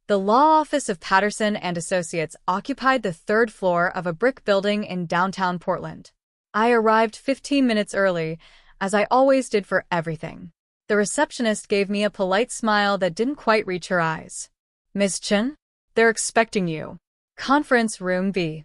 The law office of Patterson and Associates occupied the third floor of a brick building in downtown Portland. I arrived 15 minutes early, as I always did for everything. The receptionist gave me a polite smile that didn't quite reach her eyes. "Ms. Chen? They're expecting you. Conference room B."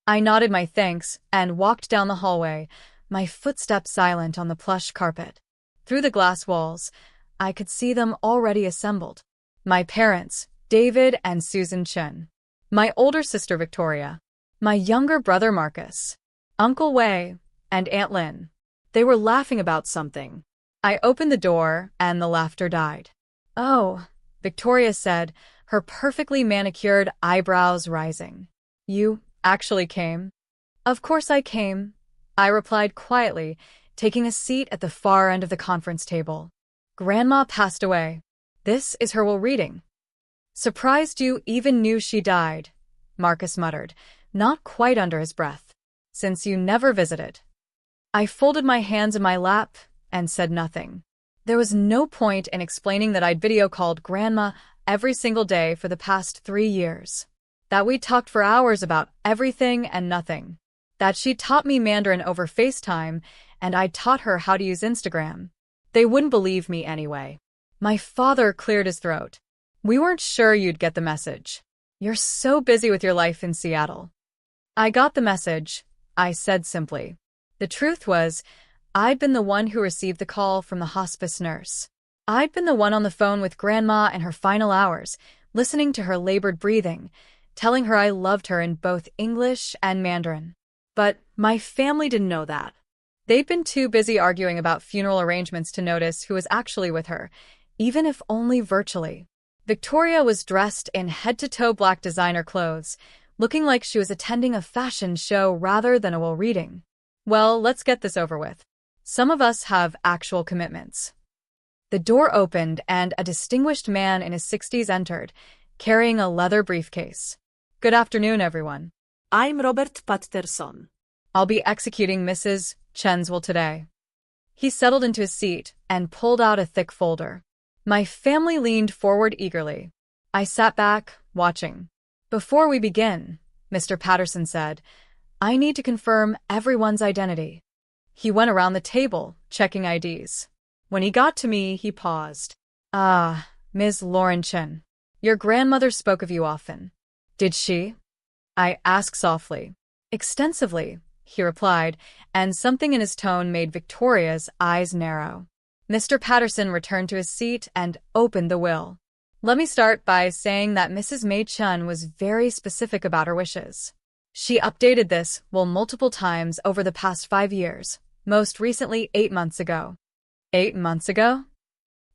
I nodded my thanks and walked down the hallway, my footsteps silent on the plush carpet. Through the glass walls, I could see them already assembled. My parents, David and Susan Chen. My older sister Victoria. My younger brother Marcus. Uncle Wei, and Aunt Lynn. They were laughing about something. I opened the door, and the laughter died. "Oh," Victoria said, her perfectly manicured eyebrows rising. "You actually came?" "Of course I came," I replied quietly, taking a seat at the far end of the conference table. "Grandma passed away. This is her will reading." "Surprised you even knew she died," Marcus muttered, not quite under his breath. "Since you never visited." I folded my hands in my lap and said nothing. There was no point in explaining that I'd video-called Grandma every single day for the past 3 years. That we talked for hours about everything and nothing. That she taught me Mandarin over FaceTime and I taught her how to use Instagram. They wouldn't believe me anyway. My father cleared his throat. "We weren't sure you'd get the message. You're so busy with your life in Seattle." "I got the message," I said simply. The truth was, I'd been the one who received the call from the hospice nurse. I'd been the one on the phone with Grandma in her final hours, listening to her labored breathing, telling her I loved her in both English and Mandarin. But my family didn't know that. They'd been too busy arguing about funeral arrangements to notice who was actually with her, even if only virtually. Victoria was dressed in head-to-toe black designer clothes, looking like she was attending a fashion show rather than a will reading. "Well, let's get this over with. Some of us have actual commitments." The door opened and a distinguished man in his 60s entered, carrying a leather briefcase. "Good afternoon, everyone. I'm Robert Patterson. I'll be executing Mrs. Chen's will today." He settled into his seat and pulled out a thick folder. My family leaned forward eagerly. I sat back, watching. "Before we begin," Mr. Patterson said, "I need to confirm everyone's identity." He went around the table, checking IDs. When he got to me, he paused. "Ah, Ms. Lauren Chen. Your grandmother spoke of you often." "Did she?" I asked softly. "Extensively," he replied, and something in his tone made Victoria's eyes narrow. Mr. Patterson returned to his seat and opened the will. "Let me start by saying that Mrs. Mei Chen was very specific about her wishes. She updated this will multiple times over the past 5 years, most recently 8 months ago." 8 months ago?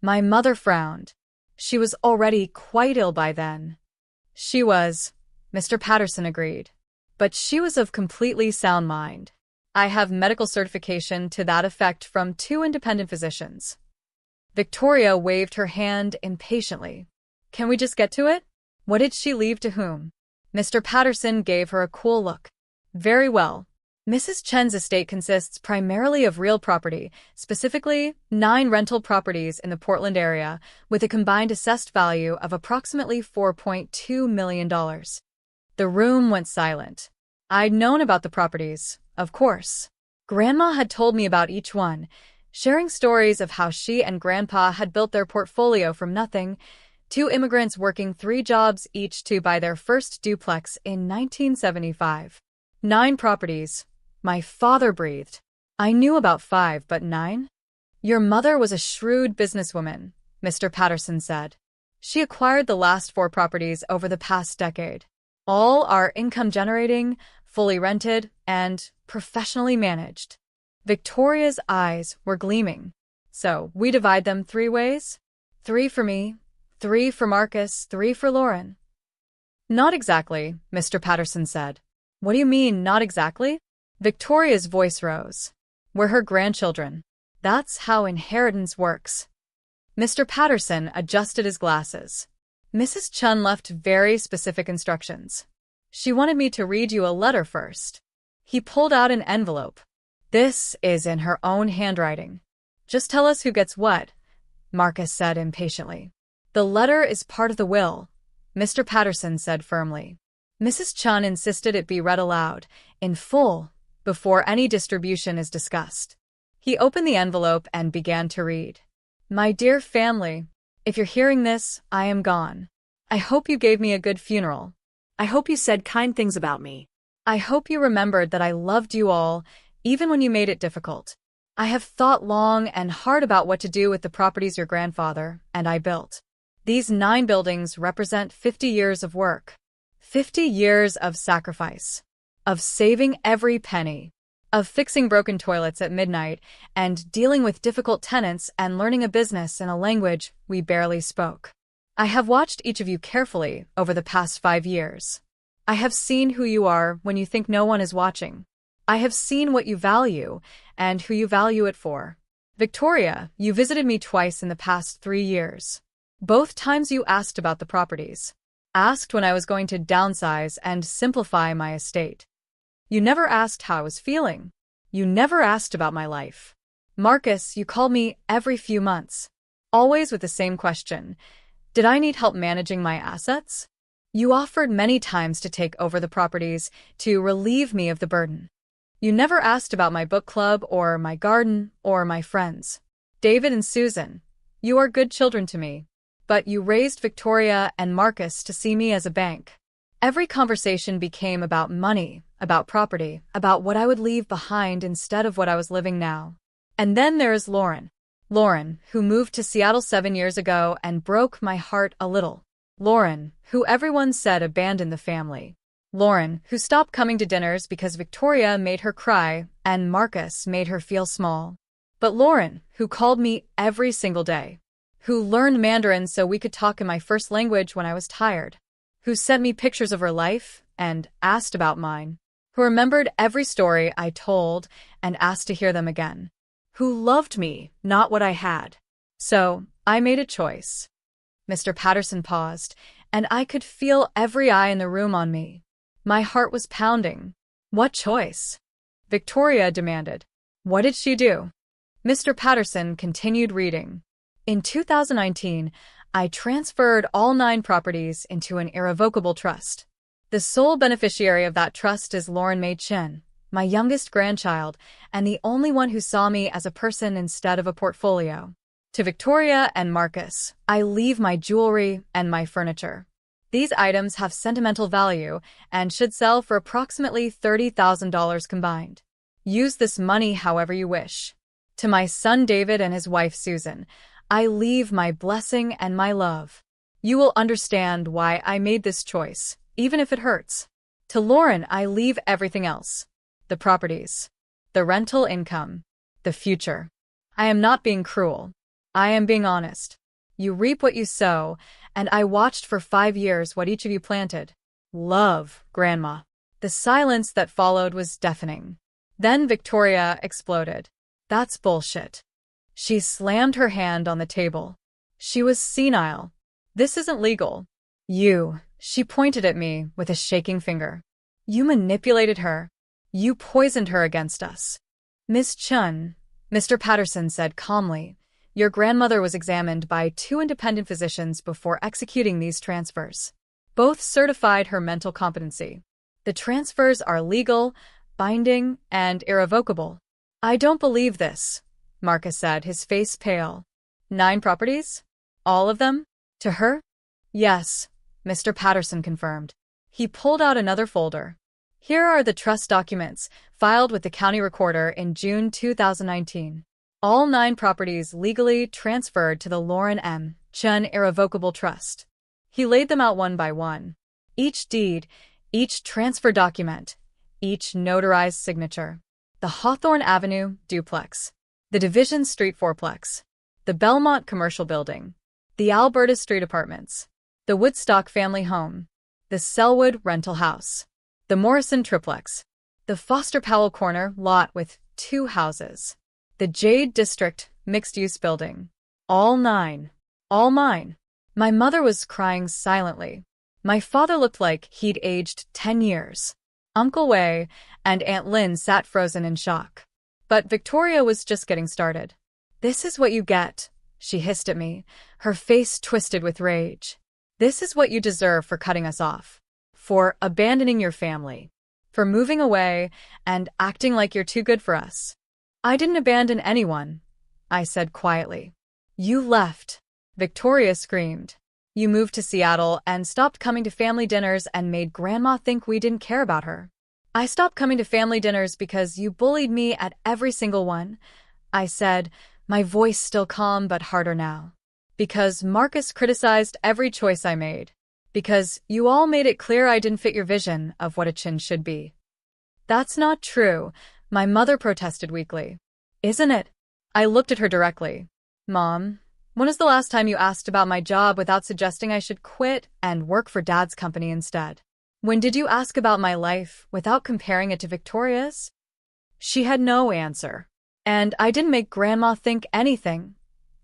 My mother frowned. She was already quite ill by then. "She was," Mr. Patterson agreed. "But she was of completely sound mind. I have medical certification to that effect from 2 independent physicians." Victoria waved her hand impatiently. "Can we just get to it? What did she leave to whom?" Mr. Patterson gave her a cool look. "Very well. Mrs. Chen's estate consists primarily of real property, specifically 9 rental properties in the Portland area, with a combined assessed value of approximately $4.2 million. The room went silent. I'd known about the properties, of course. Grandma had told me about each one, sharing stories of how she and Grandpa had built their portfolio from nothing, 2 immigrants working 3 jobs each to buy their first duplex in 1975. 9 properties. My father breathed. "I knew about 5, but 9? Your mother was a shrewd businesswoman," Mr. Patterson said. "She acquired the last 4 properties over the past decade. All are income-generating, fully rented, and professionally managed." Victoria's eyes were gleaming. "So, we divide them 3 ways? 3 for me, 3 for Marcus, 3 for Lauren." "Not exactly," Mr. Patterson said. "What do you mean, not exactly?" Victoria's voice rose. "We're her grandchildren. That's how inheritance works." Mr. Patterson adjusted his glasses. "Mrs. Chen left very specific instructions. She wanted me to read you a letter first." He pulled out an envelope. "This is in her own handwriting. Just tell us who gets what," Marcus said impatiently. "The letter is part of the will," Mr. Patterson said firmly. Mrs. Chun insisted it be read aloud, in full, before any distribution is discussed. He opened the envelope and began to read. My dear family, if you're hearing this, I am gone. I hope you gave me a good funeral. I hope you said kind things about me. I hope you remembered that I loved you all, even when you made it difficult. I have thought long and hard about what to do with the properties your grandfather and I built. These 9 buildings represent 50 years of work. 50 years of sacrifice. Of saving every penny. Of fixing broken toilets at midnight and dealing with difficult tenants and learning a business in a language we barely spoke. I have watched each of you carefully over the past 5 years. I have seen who you are when you think no one is watching. I have seen what you value and who you value it for. Victoria, you visited me twice in the past 3 years. Both times you asked about the properties. Asked when I was going to downsize and simplify my estate. You never asked how I was feeling. You never asked about my life. Marcus, you called me every few months. Always with the same question. Did I need help managing my assets? You offered many times to take over the properties, to relieve me of the burden. You never asked about my book club or my garden or my friends. David and Susan, you are good children to me. But you raised Victoria and Marcus to see me as a bank. Every conversation became about money, about property, about what I would leave behind instead of what I was living now. And then there is Lauren. Lauren, who moved to Seattle 7 years ago and broke my heart a little. Lauren, who everyone said abandoned the family. Lauren, who stopped coming to dinners because Victoria made her cry and Marcus made her feel small. But Lauren, who called me every single day. Who learned Mandarin so we could talk in my first language when I was tired. Who sent me pictures of her life and asked about mine. Who remembered every story I told and asked to hear them again. Who loved me, not what I had. So, I made a choice. Mr. Patterson paused, and I could feel every eye in the room on me. My heart was pounding. What choice? Victoria demanded. What did she do? Mr. Patterson continued reading. In 2019, I transferred all 9 properties into an irrevocable trust. The sole beneficiary of that trust is Lauren May Chin, my youngest grandchild, and the only one who saw me as a person instead of a portfolio. To Victoria and Marcus, I leave my jewelry and my furniture. These items have sentimental value and should sell for approximately $30,000 combined. Use this money however you wish. To my son David and his wife Susan, I leave my blessing and my love. You will understand why I made this choice, even if it hurts. To Lauren, I leave everything else. The properties. The rental income. The future. I am not being cruel. I am being honest. You reap what you sow, and I watched for 5 years what each of you planted. Love, Grandma. The silence that followed was deafening. Then Victoria exploded. That's bullshit. She slammed her hand on the table. She was senile. This isn't legal. She pointed at me with a shaking finger. You manipulated her. You poisoned her against us. Miss Chun, Mr. Patterson said calmly, your grandmother was examined by 2 independent physicians before executing these transfers. Both certified her mental competency. The transfers are legal, binding, and irrevocable. I don't believe this, Marcus said, his face pale. 9 properties? All of them? To her? Yes, Mr. Patterson confirmed. He pulled out another folder. Here are the trust documents, filed with the county recorder in June 2019. All 9 properties legally transferred to the Lauren M. Chun Irrevocable Trust. He laid them out one by one. Each deed, each transfer document, each notarized signature. The Hawthorne Avenue duplex. The Division Street fourplex. The Belmont Commercial Building. The Alberta Street Apartments. The Woodstock Family Home. The Selwood Rental House. The Morrison Triplex. The Foster Powell Corner lot with 2 houses. The Jade District Mixed-Use Building. All 9. All mine. My mother was crying silently. My father looked like he'd aged 10 years. Uncle Wei and Aunt Lynn sat frozen in shock. But Victoria was just getting started. This is what you get, she hissed at me, her face twisted with rage. This is what you deserve for cutting us off, for abandoning your family, for moving away and acting like you're too good for us. I didn't abandon anyone, I said quietly. You left, Victoria screamed. You moved to Seattle and stopped coming to family dinners and made Grandma think we didn't care about her. I stopped coming to family dinners because you bullied me at every single one, I said, my voice still calm but harder now. Because Marcus criticized every choice I made. Because you all made it clear I didn't fit your vision of what a Chin should be. That's not true, my mother protested weakly. Isn't it? I looked at her directly. Mom, when was the last time you asked about my job without suggesting I should quit and work for Dad's company instead? When did you ask about my life without comparing it to Victoria's? She had no answer. And I didn't make Grandma think anything,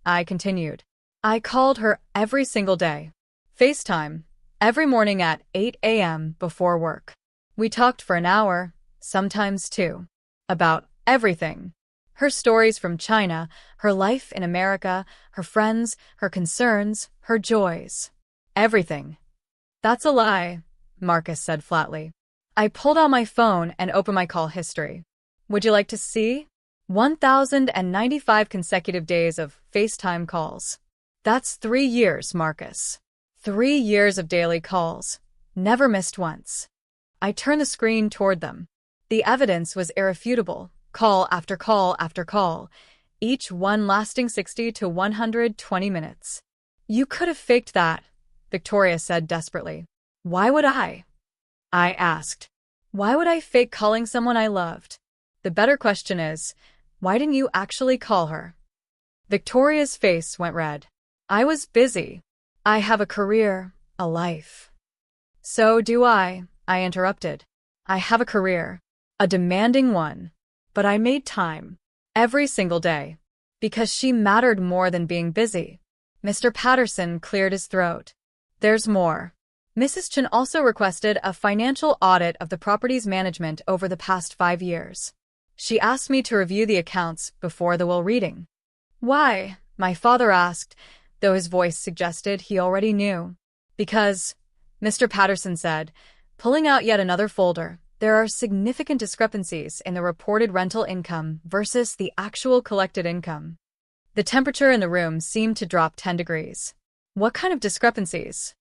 I continued. I called her every single day. FaceTime, every morning at 8 a.m. before work. We talked for an hour, sometimes two, about everything. Her stories from China, her life in America, her friends, her concerns, her joys. Everything. That's a lie, Marcus said flatly. I pulled out my phone and opened my call history. Would you like to see? 1,095 consecutive days of FaceTime calls. That's 3 years, Marcus. 3 years of daily calls. Never missed once. I turned the screen toward them. The evidence was irrefutable. Call after call after call, each one lasting 60 to 120 minutes. You could have faked that, Victoria said desperately. Why would I? I asked. Why would I fake calling someone I loved? The better question is, why didn't you actually call her? Victoria's face went red. I was busy. I have a career, a life. So do I interrupted. I have a career, a demanding one. But I made time, every single day, because she mattered more than being busy. Mr. Patterson cleared his throat. There's more. Mrs. Chin also requested a financial audit of the property's management over the past 5 years. She asked me to review the accounts before the will reading. Why? My father asked, though his voice suggested he already knew. Because, Mr. Patterson said, pulling out yet another folder, there are significant discrepancies in the reported rental income versus the actual collected income. The temperature in the room seemed to drop 10 degrees. What kind of discrepancies?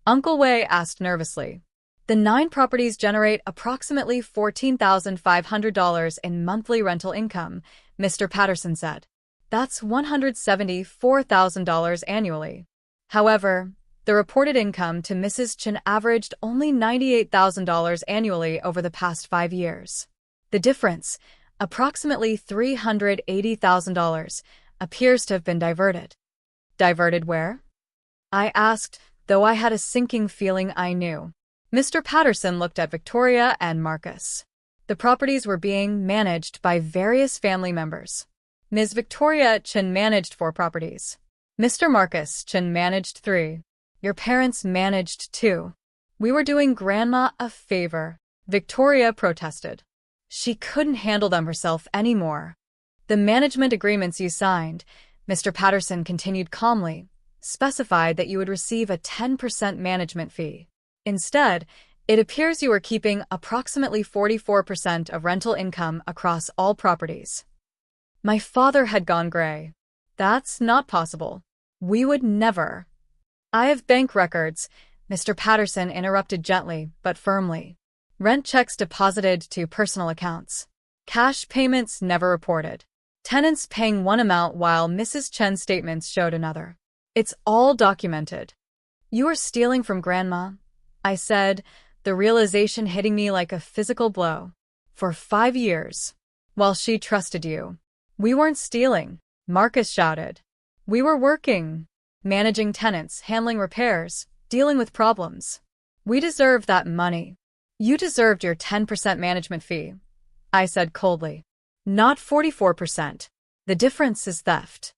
Uncle Wei asked nervously. The 9 properties generate approximately $14,500 in monthly rental income, Mr. Patterson said. That's $174,000 annually. However, the reported income to Mrs. Chin averaged only $98,000 annually over the past 5 years. The difference, approximately $380,000, appears to have been diverted. Diverted where? I asked, though I had a sinking feeling I knew. Mr. Patterson looked at Victoria and Marcus. The properties were being managed by various family members. Ms. Victoria Chin managed 4 properties. Mr. Marcus Chin managed 3. Your parents managed 2. We were doing Grandma a favor, Victoria protested. She couldn't handle them herself anymore. The management agreements you signed, Mr. Patterson continued calmly, specified that you would receive a 10% management fee. Instead, it appears you are keeping approximately 44% of rental income across all properties. My father had gone gray. That's not possible. We would never. I have bank records, Mr. Patterson interrupted gently but firmly. Rent checks deposited to personal accounts. Cash payments never reported. Tenants paying one amount while Mrs. Chen's statements showed another. It's all documented. You are stealing from Grandma, I said, the realization hitting me like a physical blow. For 5 years. While she trusted you. We weren't stealing, Marcus shouted. We were working. Managing tenants, handling repairs, dealing with problems. We deserved that money. You deserved your 10% management fee, I said coldly. Not 44%. The difference is theft.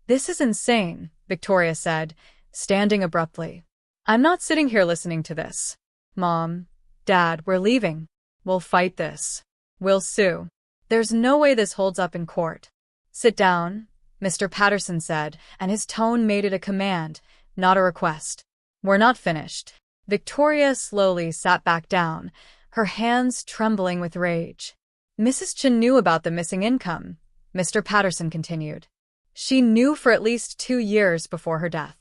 This is insane, Victoria said, standing abruptly. I'm not sitting here listening to this. Mom, Dad, we're leaving. We'll fight this. We'll sue. There's no way this holds up in court. Sit down, Mr. Patterson said, and his tone made it a command, not a request. We're not finished. Victoria slowly sat back down, her hands trembling with rage. Mrs. Chen knew about the missing income, Mr. Patterson continued. She knew for at least 2 years before her death.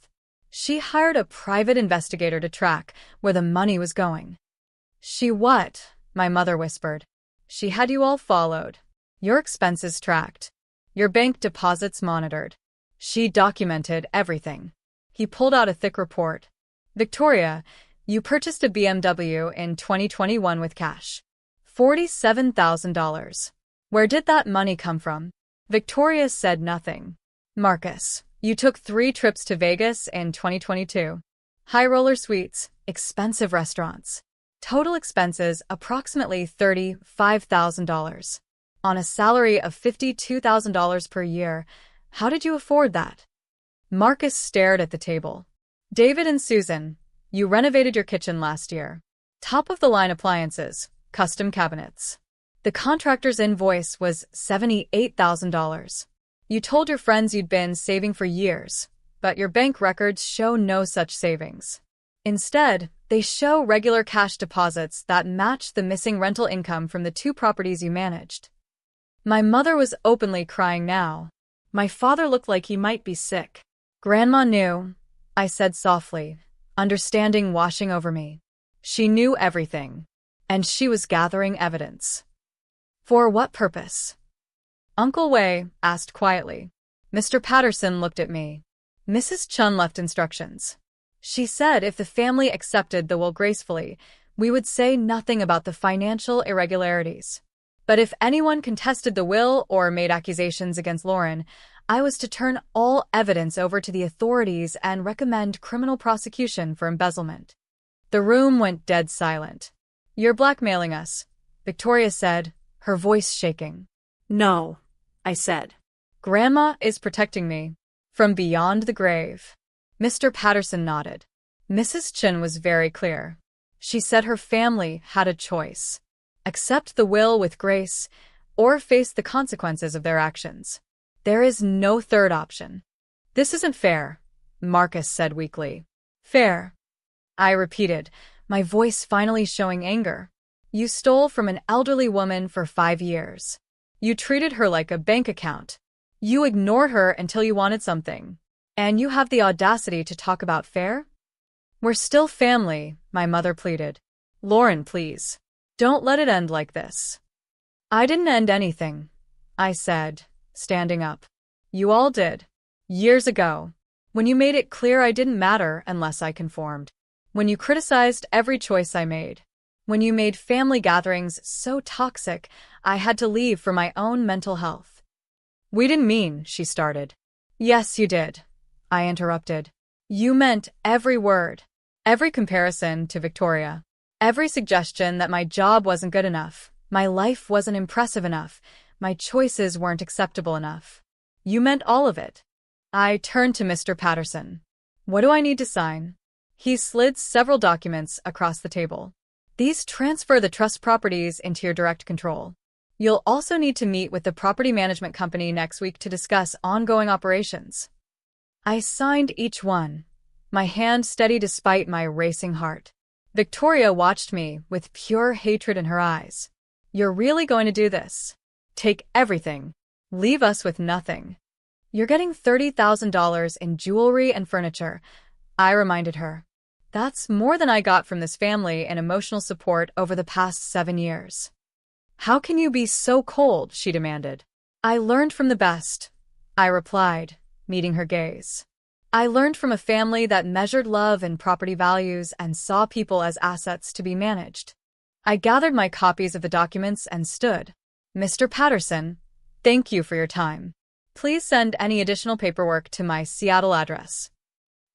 She hired a private investigator to track where the money was going. She what? My mother whispered. She had you all followed. Your expenses tracked. Your bank deposits monitored. She documented everything. He pulled out a thick report. Victoria, you purchased a BMW in 2021 with cash. $47,000. Where did that money come from? Victoria said nothing. Marcus, you took 3 trips to Vegas in 2022. High roller suites, expensive restaurants. Total expenses approximately $35,000. On a salary of $52,000 per year, how did you afford that? Marcus stared at the table. David and Susan, you renovated your kitchen last year. Top-of-the-line appliances, custom cabinets. The contractor's invoice was $78,000. You told your friends you'd been saving for years, but your bank records show no such savings. Instead, they show regular cash deposits that match the missing rental income from the 2 properties you managed. My mother was openly crying now. My father looked like he might be sick. Grandma knew, I said softly, understanding washing over me. She knew everything, and she was gathering evidence. For what purpose? Uncle Wei asked quietly. Mr. Patterson looked at me. Mrs. Chen left instructions. She said if the family accepted the will gracefully, we would say nothing about the financial irregularities. But if anyone contested the will or made accusations against Lauren, I was to turn all evidence over to the authorities and recommend criminal prosecution for embezzlement. The room went dead silent. You're blackmailing us, Victoria said, her voice shaking. No, I said. Grandma is protecting me. From beyond the grave. Mr. Patterson nodded. Mrs. Chen was very clear. She said her family had a choice. Accept the will with grace, or face the consequences of their actions. There is no third option. This isn't fair, Marcus said weakly. Fair? I repeated, my voice finally showing anger. You stole from an elderly woman for 5 years. You treated her like a bank account. You ignored her until you wanted something. And you have the audacity to talk about fair? We're still family, my mother pleaded. Lauren, please. Don't let it end like this. I didn't end anything, I said, standing up. You all did. Years ago. When you made it clear I didn't matter unless I conformed. When you criticized every choice I made. When you made family gatherings so toxic, I had to leave for my own mental health. We didn't mean, she started. Yes, you did, I interrupted. You meant every word. Every comparison to Victoria. Every suggestion that my job wasn't good enough, my life wasn't impressive enough, my choices weren't acceptable enough. You meant all of it. I turned to Mr. Patterson. What do I need to sign? He slid several documents across the table. These transfer the trust properties into your direct control. You'll also need to meet with the property management company next week to discuss ongoing operations. I signed each one, my hand steady despite my racing heart. Victoria watched me with pure hatred in her eyes. You're really going to do this? Take everything. Leave us with nothing. You're getting $30,000 in jewelry and furniture, I reminded her. That's more than I got from this family in emotional support over the past 7 years. How can you be so cold? She demanded. I learned from the best, I replied, meeting her gaze. I learned from a family that measured love and property values and saw people as assets to be managed. I gathered my copies of the documents and stood. Mr. Patterson, thank you for your time. Please send any additional paperwork to my Seattle address.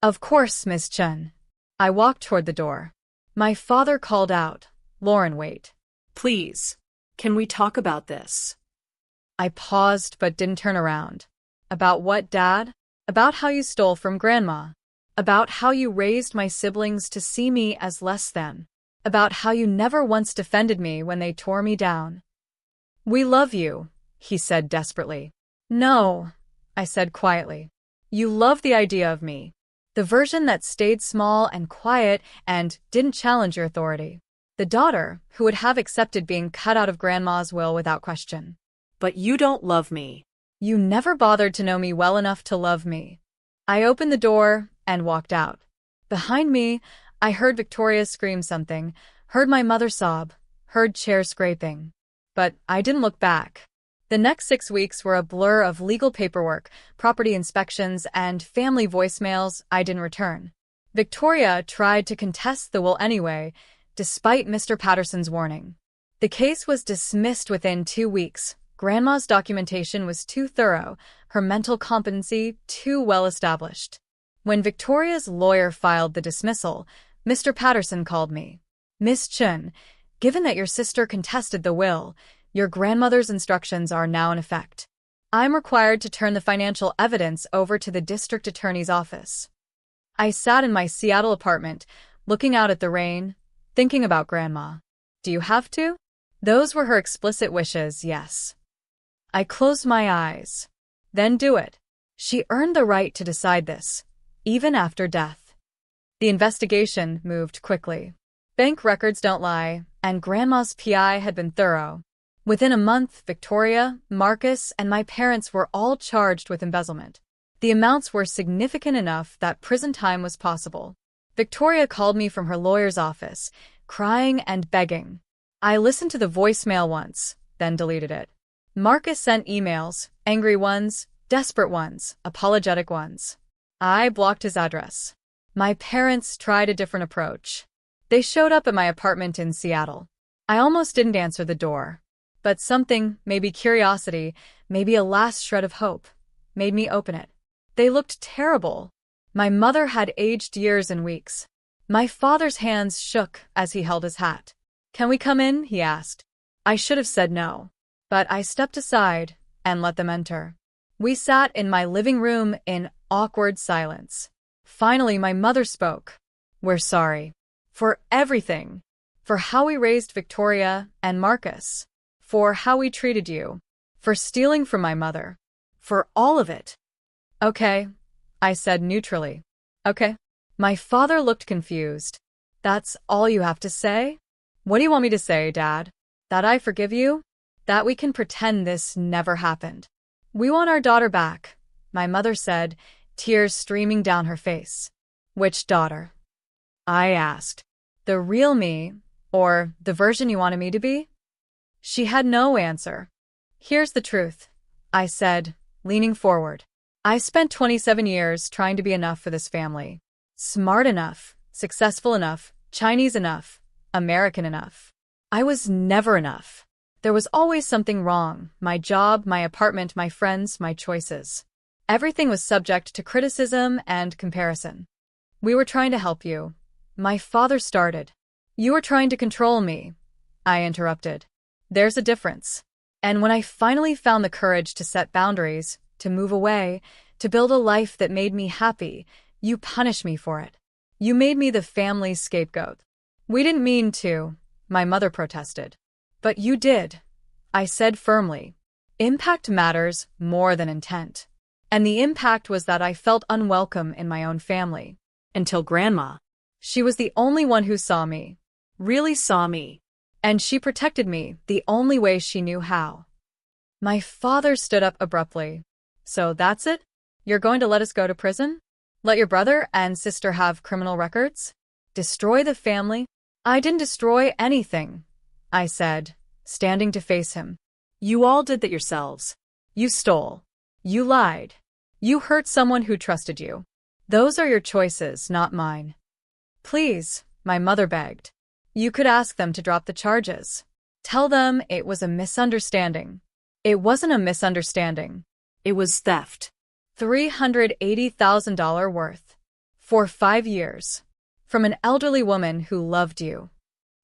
Of course, Ms. Chen. I walked toward the door. My father called out, Lauren, wait. Please, can we talk about this? I paused but didn't turn around. About what, Dad? About how you stole from Grandma. About how you raised my siblings to see me as less than. About how you never once defended me when they tore me down. We love you, he said desperately. No, I said quietly. You love the idea of me. The version that stayed small and quiet and didn't challenge your authority. The daughter who would have accepted being cut out of Grandma's will without question. But you don't love me. You never bothered to know me well enough to love me. I opened the door and walked out. Behind me, I heard Victoria scream something, heard my mother sob, heard chairs scraping. But I didn't look back. The next 6 weeks were a blur of legal paperwork, property inspections, and family voicemails I didn't return. Victoria tried to contest the will anyway, despite Mr. Patterson's warning. The case was dismissed within 2 weeks. Grandma's documentation was too thorough, her mental competency too well established. When Victoria's lawyer filed the dismissal, Mr. Patterson called me. Miss Chun, given that your sister contested the will, your grandmother's instructions are now in effect. I'm required to turn the financial evidence over to the district attorney's office. I sat in my Seattle apartment, looking out at the rain, thinking about Grandma. Do you have to? Those were her explicit wishes, yes. I closed my eyes. Then do it. She earned the right to decide this, even after death. The investigation moved quickly. Bank records don't lie, and Grandma's PI had been thorough. Within a month, Victoria, Marcus, and my parents were all charged with embezzlement. The amounts were significant enough that prison time was possible. Victoria called me from her lawyer's office, crying and begging. I listened to the voicemail once, then deleted it. Marcus sent emails, angry ones, desperate ones, apologetic ones. I blocked his address. My parents tried a different approach. They showed up at my apartment in Seattle. I almost didn't answer the door. But something, maybe curiosity, maybe a last shred of hope, made me open it. They looked terrible. My mother had aged years and weeks. My father's hands shook as he held his hat. Can we come in? He asked. I should have said no. But I stepped aside and let them enter. We sat in my living room in awkward silence. Finally, my mother spoke. We're sorry. For everything. For how we raised Victoria and Marcus. For how we treated you. For stealing from my mother. For all of it. Okay, I said neutrally. Okay. My father looked confused. That's all you have to say? What do you want me to say, Dad? That I forgive you? That we can pretend this never happened? We want our daughter back, my mother said, tears streaming down her face. Which daughter? I asked. The real me, or the version you wanted me to be? She had no answer. Here's the truth, I said, leaning forward. I spent 27 years trying to be enough for this family. Smart enough, successful enough, Chinese enough, American enough. I was never enough. There was always something wrong, my job, my apartment, my friends, my choices. Everything was subject to criticism and comparison. We were trying to help you. My father started. You were trying to control me. I interrupted. There's a difference. And when I finally found the courage to set boundaries, to move away, to build a life that made me happy, you punished me for it. You made me the family's scapegoat. We didn't mean to, my mother protested. But you did, I said firmly. Impact matters more than intent. And the impact was that I felt unwelcome in my own family. Until Grandma. She was the only one who saw me. Really saw me. And she protected me the only way she knew how. My father stood up abruptly. So that's it? You're going to let us go to prison? Let your brother and sister have criminal records? Destroy the family? I didn't destroy anything, I said, standing to face him. You all did that yourselves. You stole. You lied. You hurt someone who trusted you. Those are your choices, not mine. Please, my mother begged. You could ask them to drop the charges. Tell them it was a misunderstanding. It wasn't a misunderstanding. It was theft. $380,000 worth. For 5 years. From an elderly woman who loved you.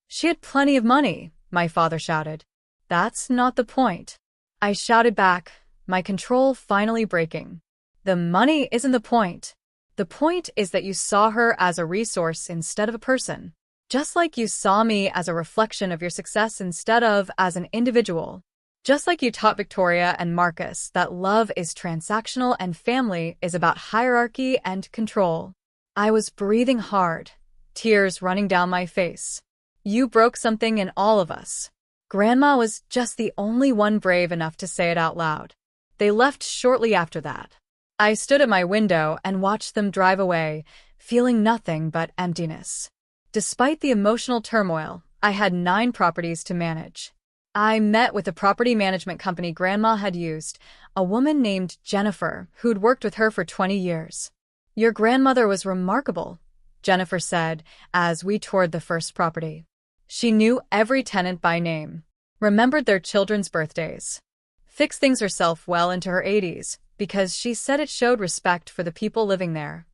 She had plenty of money, my father shouted. That's not the point. I shouted back, my control finally breaking. The money isn't the point. The point is that you saw her as a resource instead of a person. Just like you saw me as a reflection of your success instead of as an individual. Just like you taught Victoria and Marcus that love is transactional and family is about hierarchy and control. I was breathing hard, tears running down my face. You broke something in all of us. Grandma was just the only one brave enough to say it out loud. They left shortly after that. I stood at my window and watched them drive away, feeling nothing but emptiness. Despite the emotional turmoil, I had 9 properties to manage. I met with the property management company Grandma had used, a woman named Jennifer who'd worked with her for 20 years. Your grandmother was remarkable, Jennifer said as we toured the first property. She knew every tenant by name, remembered their children's birthdays, fixed things herself well into her 80s because she said it showed respect for the people living there.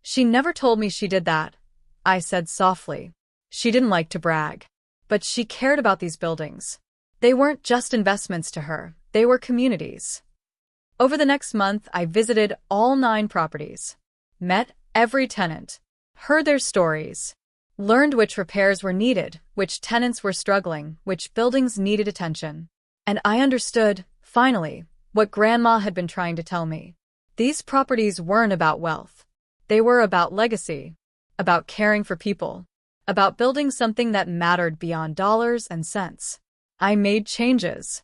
She never told me she did that, I said softly. She didn't like to brag, but she cared about these buildings. They weren't just investments to her, they were communities. Over the next month, I visited all 9 properties, met every tenant, heard their stories, learned which repairs were needed, which tenants were struggling, which buildings needed attention. And I understood, finally, what Grandma had been trying to tell me. These properties weren't about wealth. They were about legacy, about caring for people, about building something that mattered beyond dollars and cents. I made changes.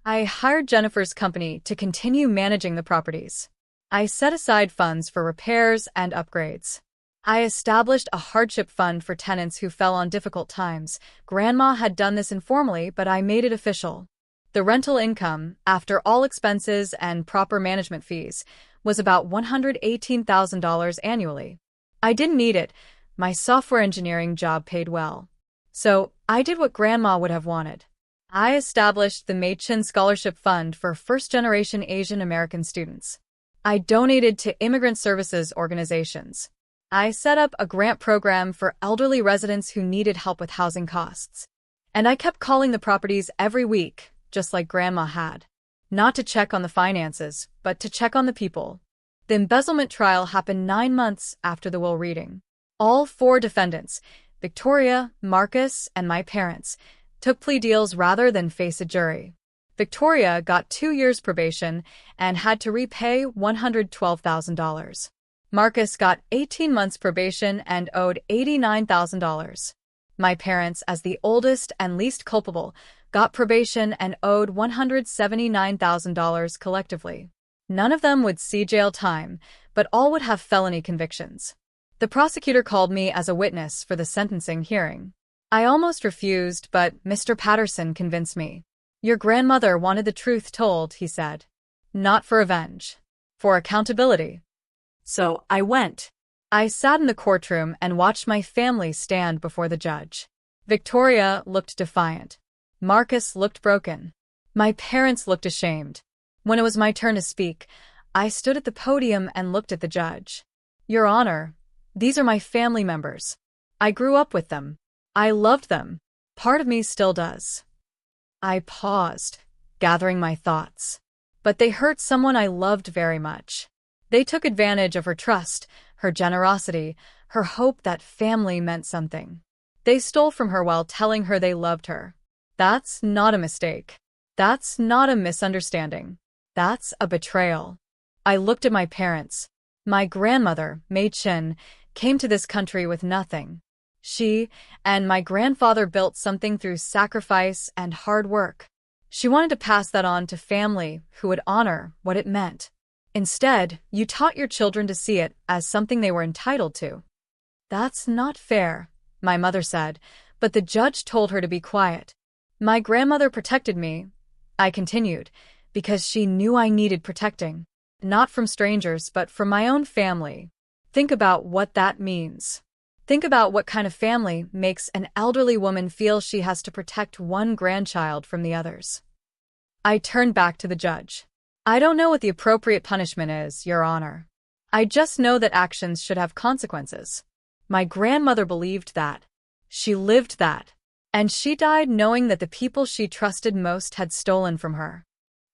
I hired Jennifer's company to continue managing the properties. I set aside funds for repairs and upgrades. I established a hardship fund for tenants who fell on difficult times. Grandma had done this informally, but I made it official. The rental income, after all expenses and proper management fees, was about $118,000 annually. I didn't need it. My software engineering job paid well. So I did what Grandma would have wanted. I established the Mei-Chin Scholarship Fund for first-generation Asian American students. I donated to immigrant services organizations. I set up a grant program for elderly residents who needed help with housing costs. And I kept calling the properties every week, just like Grandma had. Not to check on the finances, but to check on the people. The embezzlement trial happened 9 months after the will reading. All 4 defendants, Victoria, Marcus, and my parents, took plea deals rather than face a jury. Victoria got 2 years probation and had to repay $112,000. Marcus got 18 months probation and owed $89,000. My parents, as the oldest and least culpable, got probation and owed $179,000 collectively. None of them would see jail time, but all would have felony convictions. The prosecutor called me as a witness for the sentencing hearing. I almost refused, but Mr. Patterson convinced me. Your grandmother wanted the truth told, he said. Not for revenge. For accountability. So I went. I sat in the courtroom and watched my family stand before the judge. Victoria looked defiant. Marcus looked broken. My parents looked ashamed. When it was my turn to speak, I stood at the podium and looked at the judge. Your Honor, these are my family members. I grew up with them. I loved them. Part of me still does. I paused, gathering my thoughts. But they hurt someone I loved very much. They took advantage of her trust, her generosity, her hope that family meant something. They stole from her while telling her they loved her. That's not a mistake. That's not a misunderstanding. That's a betrayal. I looked at my parents. My grandmother, Mei-Chin, came to this country with nothing. She and my grandfather built something through sacrifice and hard work. She wanted to pass that on to family who would honor what it meant. Instead, you taught your children to see it as something they were entitled to. That's not fair, my mother said, but the judge told her to be quiet. My grandmother protected me, I continued, because she knew I needed protecting. Not from strangers, but from my own family. Think about what that means. Think about what kind of family makes an elderly woman feel she has to protect one grandchild from the others. I turned back to the judge. I don't know what the appropriate punishment is, Your Honor. I just know that actions should have consequences. My grandmother believed that. She lived that. And she died knowing that the people she trusted most had stolen from her.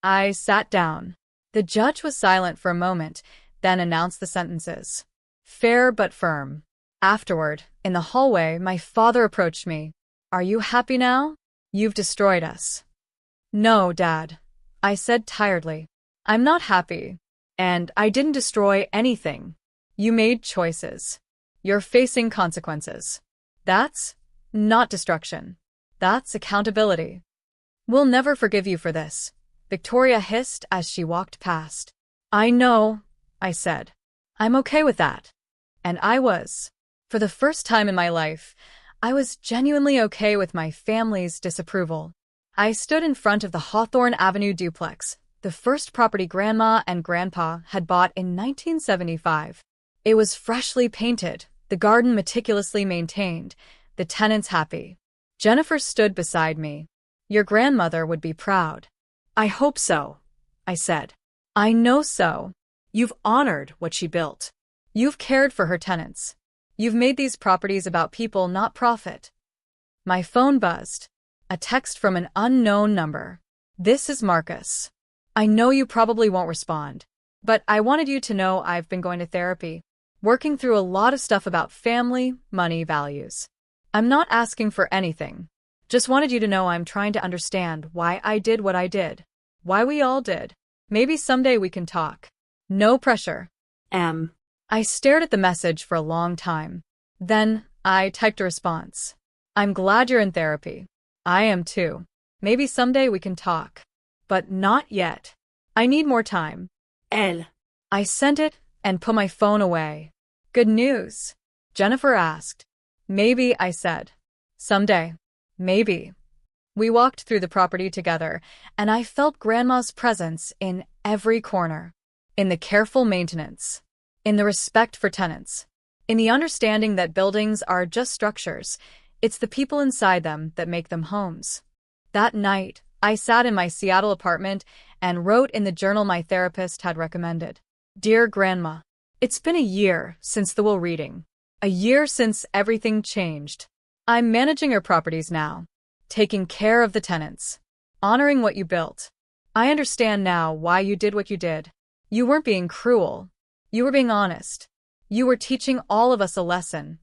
I sat down. The judge was silent for a moment, then announced the sentences. Fair but firm. Afterward, in the hallway, my father approached me. Are you happy now? You've destroyed us. No, Dad, I said tiredly. I'm not happy. And I didn't destroy anything. You made choices. You're facing consequences. That's not destruction. That's accountability. We'll never forgive you for this, Victoria hissed as she walked past. I know, I said. I'm okay with that. And I was. For the first time in my life, I was genuinely okay with my family's disapproval. I stood in front of the Hawthorne Avenue duplex, the first property Grandma and Grandpa had bought in 1975. It was freshly painted, the garden meticulously maintained, the tenants happy. Jennifer stood beside me. Your grandmother would be proud. I hope so, I said. I know so. You've honored what she built. You've cared for her tenants. You've made these properties about people, not profit. My phone buzzed. A text from an unknown number. This is Marcus. I know you probably won't respond, but I wanted you to know I've been going to therapy, working through a lot of stuff about family, money, values. I'm not asking for anything. Just wanted you to know I'm trying to understand why I did what I did. Why we all did. Maybe someday we can talk. No pressure. I stared at the message for a long time. Then, I typed a response. I'm glad you're in therapy. I am too. Maybe someday we can talk. But not yet. I need more time. I sent it and put my phone away. Good news? Jennifer asked. Maybe, I said. Someday. Maybe. We walked through the property together, and I felt Grandma's presence in every corner. In the careful maintenance. In the respect for tenants. In the understanding that buildings are just structures. It's the people inside them that make them homes. That night, I sat in my Seattle apartment and wrote in the journal my therapist had recommended. Dear Grandma, it's been a year since the will reading. A year since everything changed. I'm managing your properties now. Taking care of the tenants. Honoring what you built. I understand now why you did what you did. You weren't being cruel. You were being honest. You were teaching all of us a lesson.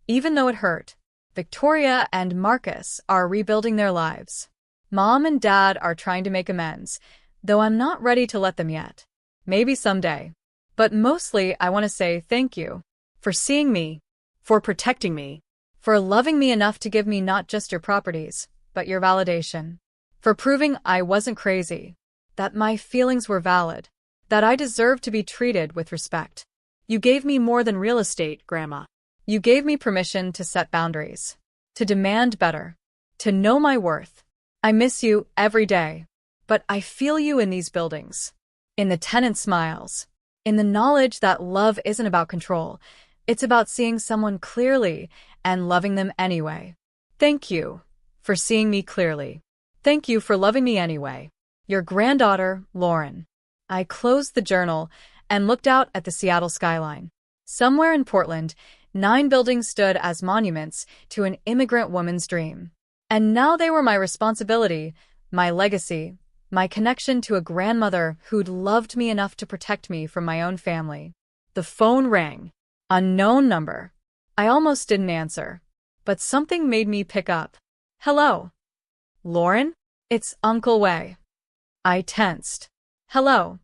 Even though it hurt. Victoria and Marcus are rebuilding their lives. Mom and Dad are trying to make amends, though I'm not ready to let them yet. Maybe someday. But mostly I want to say thank you. For seeing me. For protecting me. For loving me enough to give me not just your properties, but your validation. For proving I wasn't crazy. That my feelings were valid. That I deserved to be treated with respect. You gave me more than real estate, Grandma. You gave me permission to set boundaries. To demand better. To know my worth. I miss you every day. But I feel you in these buildings. In the tenant smiles. In the knowledge that love isn't about control. It's about seeing someone clearly and loving them anyway. Thank you for seeing me clearly. Thank you for loving me anyway. Your granddaughter, Lauren. I closed the journal and looked out at the Seattle skyline. Somewhere in Portland, 9 buildings stood as monuments to an immigrant woman's dream. And now they were my responsibility, my legacy, my connection to a grandmother who'd loved me enough to protect me from my own family. The phone rang. Unknown number. I almost didn't answer. But something made me pick up. Hello. Lauren? It's Uncle Wei. I tensed. Hello.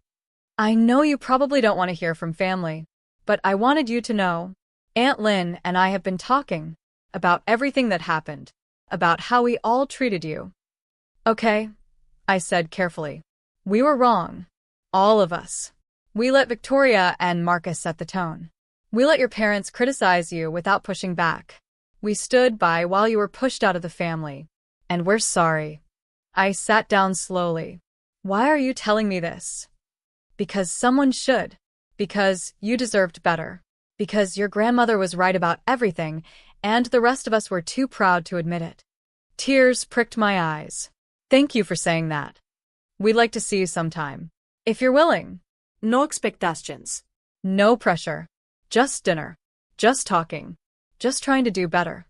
I know you probably don't want to hear from family, but I wanted you to know. Aunt Lynn and I have been talking about everything that happened, about how we all treated you. Okay, I said carefully. We were wrong. All of us. We let Victoria and Marcus set the tone. We let your parents criticize you without pushing back. We stood by while you were pushed out of the family. And we're sorry. I sat down slowly. Why are you telling me this? Because someone should. Because you deserved better. Because your grandmother was right about everything, and the rest of us were too proud to admit it. Tears pricked my eyes. Thank you for saying that. We'd like to see you sometime. If you're willing. No expectations. No pressure. Just dinner. Just talking. Just trying to do better.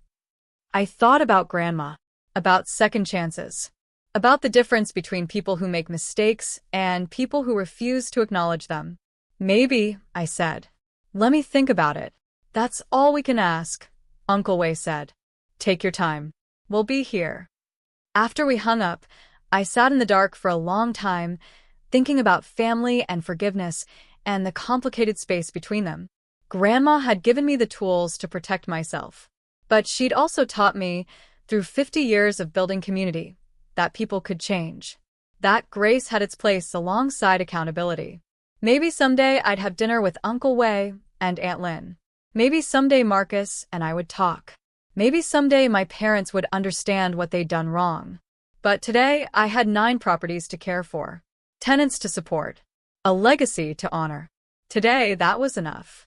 I thought about Grandma. About second chances. About the difference between people who make mistakes and people who refuse to acknowledge them. Maybe, I said. Let me think about it. That's all we can ask, Uncle Wei said. Take your time. We'll be here. After we hung up, I sat in the dark for a long time, thinking about family and forgiveness and the complicated space between them. Grandma had given me the tools to protect myself. But she'd also taught me, through 50 years of building community, that people could change. That grace had its place alongside accountability. Maybe someday I'd have dinner with Uncle Wei and Aunt Lin. Maybe someday Marcus and I would talk. Maybe someday my parents would understand what they'd done wrong. But today I had 9 properties to care for, tenants to support, a legacy to honor. Today that was enough.